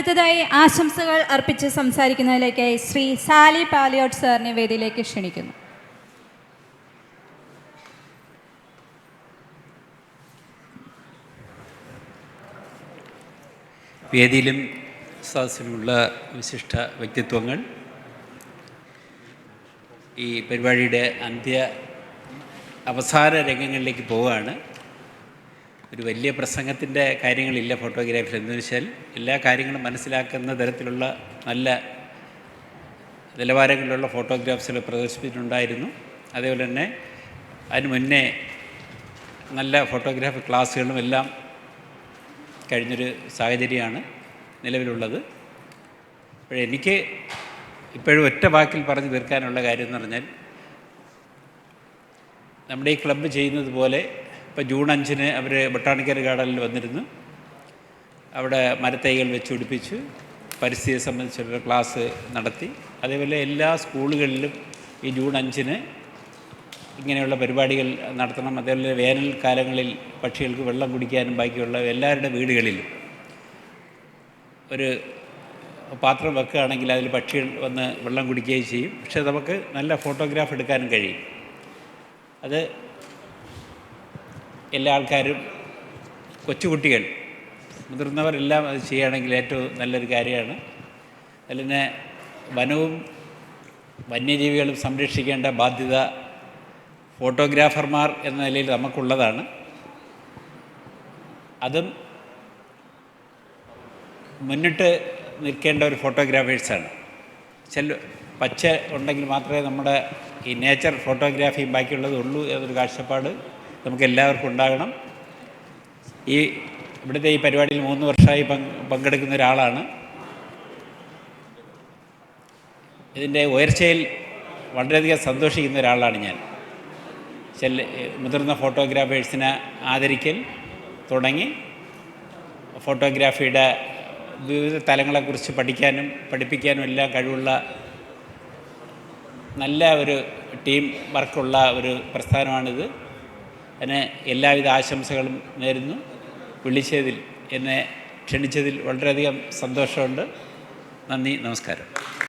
അടുത്തതായി ആശംസകൾ അർപ്പിച്ച് സംസാരിക്കുന്നതിലേക്കായി ശ്രീ സാലി പാലിയോട്ട് സാറിനെ വേദിയിലേക്ക് ക്ഷണിക്കുന്നു. വേദിയിലും സദസ്സിലുമുള്ള വിശിഷ്ട വ്യക്തിത്വങ്ങൾ, ഈ പരിപാടിയുടെ അവസാന രംഗങ്ങളിലേക്ക് പോവുകയാണ്. ഒരു വലിയ പ്രസംഗത്തിൻ്റെ കാര്യങ്ങളില്ല ഫോട്ടോഗ്രാഫിയിൽ. എന്ന് വെച്ചാൽ എല്ലാ കാര്യങ്ങളും മനസ്സിലാക്കുന്ന തരത്തിലുള്ള നല്ല നിലവാരങ്ങളിലുള്ള ഫോട്ടോഗ്രാഫ്സുകൾ പ്രദർശിപ്പിച്ചിട്ടുണ്ടായിരുന്നു. അതേപോലെ തന്നെ അതിന് മുന്നേ നല്ല ഫോട്ടോഗ്രാഫി ക്ലാസ്സുകളും എല്ലാം കഴിഞ്ഞൊരു സാഹചര്യമാണ് നിലവിലുള്ളത്. എനിക്ക് ഇപ്പോഴും ഒറ്റ വാക്കിൽ പറഞ്ഞു തീർക്കാനുള്ള കാര്യം എന്ന് പറഞ്ഞാൽ, നമ്മുടെ ഈ ക്ലബ്ബ് ചെയ്യുന്നത് പോലെ ഇപ്പോൾ ജൂൺ 5-ന് അവർ ബൊട്ടാണിക്കൽ ഗാർഡനിൽ വന്നിരുന്നു. അവിടെ മരത്തൈകൾ വെച്ച് പിടിപ്പിച്ചു, പരിസ്ഥിതിയെ സംബന്ധിച്ചുള്ള ക്ലാസ് നടത്തി. അതേപോലെ എല്ലാ സ്കൂളുകളിലും ഈ ജൂൺ 5-ന് ഇങ്ങനെയുള്ള പരിപാടികൾ നടത്തണം. അതേപോലെ വേനൽക്കാലങ്ങളിൽ പക്ഷികൾക്ക് വെള്ളം കുടിക്കാനും ബാക്കിയുള്ള എല്ലാവരുടെ വീടുകളിലും ഒരു പാത്രം വെക്കുകയാണെങ്കിൽ അതിൽ പക്ഷികൾ വന്ന് വെള്ളം കുടിക്കുകയും ചെയ്യും. പക്ഷേ നമുക്ക് നല്ല ഫോട്ടോഗ്രാഫ് എടുക്കാനും കഴിയും. അത് എല്ലാ ആൾക്കാരും, കൊച്ചുകുട്ടികൾ, മുതിർന്നവരെല്ലാം അത് ചെയ്യുകയാണെങ്കിൽ ഏറ്റവും നല്ലൊരു കാര്യമാണ്. അതിൽ തന്നെ വനവും വന്യജീവികളും സംരക്ഷിക്കേണ്ട ബാധ്യത ഫോട്ടോഗ്രാഫർമാർ എന്ന നിലയിൽ നമുക്കുള്ളതാണ്. അതും മുന്നിട്ട് നിൽക്കേണ്ട ഒരു ഫോട്ടോഗ്രാഫേഴ്സാണ്. പച്ച ഉണ്ടെങ്കിൽ മാത്രമേ നമ്മുടെ ഈ നേച്ചർ ഫോട്ടോഗ്രാഫിയും ബാക്കിയുള്ളതും ഉള്ളൂ എന്നൊരു കാഴ്ചപ്പാട് നമുക്ക് എല്ലാവർക്കും ഉണ്ടാകണം. ഇവിടുത്തെ ഈ പരിപാടിയിൽ 3 വർഷമായി പങ്കെടുക്കുന്ന ഒരാളാണ്. ഇതിൻ്റെ ഉയർച്ചയിൽ വളരെയധികം സന്തോഷിക്കുന്ന ഒരാളാണ് ഞാൻ. മുതിർന്ന ഫോട്ടോഗ്രാഫേഴ്സിനെ ആദരിക്കൽ തുടങ്ങി ഫോട്ടോഗ്രാഫിയുടെ വിവിധ തലങ്ങളെക്കുറിച്ച് പഠിക്കാനും പഠിപ്പിക്കാനും എല്ലാം കഴിവുള്ള നല്ല ഒരു ടീം വർക്കുള്ള ഒരു പ്രസ്ഥാനമാണിത്. അതിന് എല്ലാവിധ ആശംസകളും നേരുന്നു. എന്നെ ക്ഷണിച്ചതിൽ വളരെയധികം സന്തോഷമുണ്ട്. നന്ദി, നമസ്കാരം.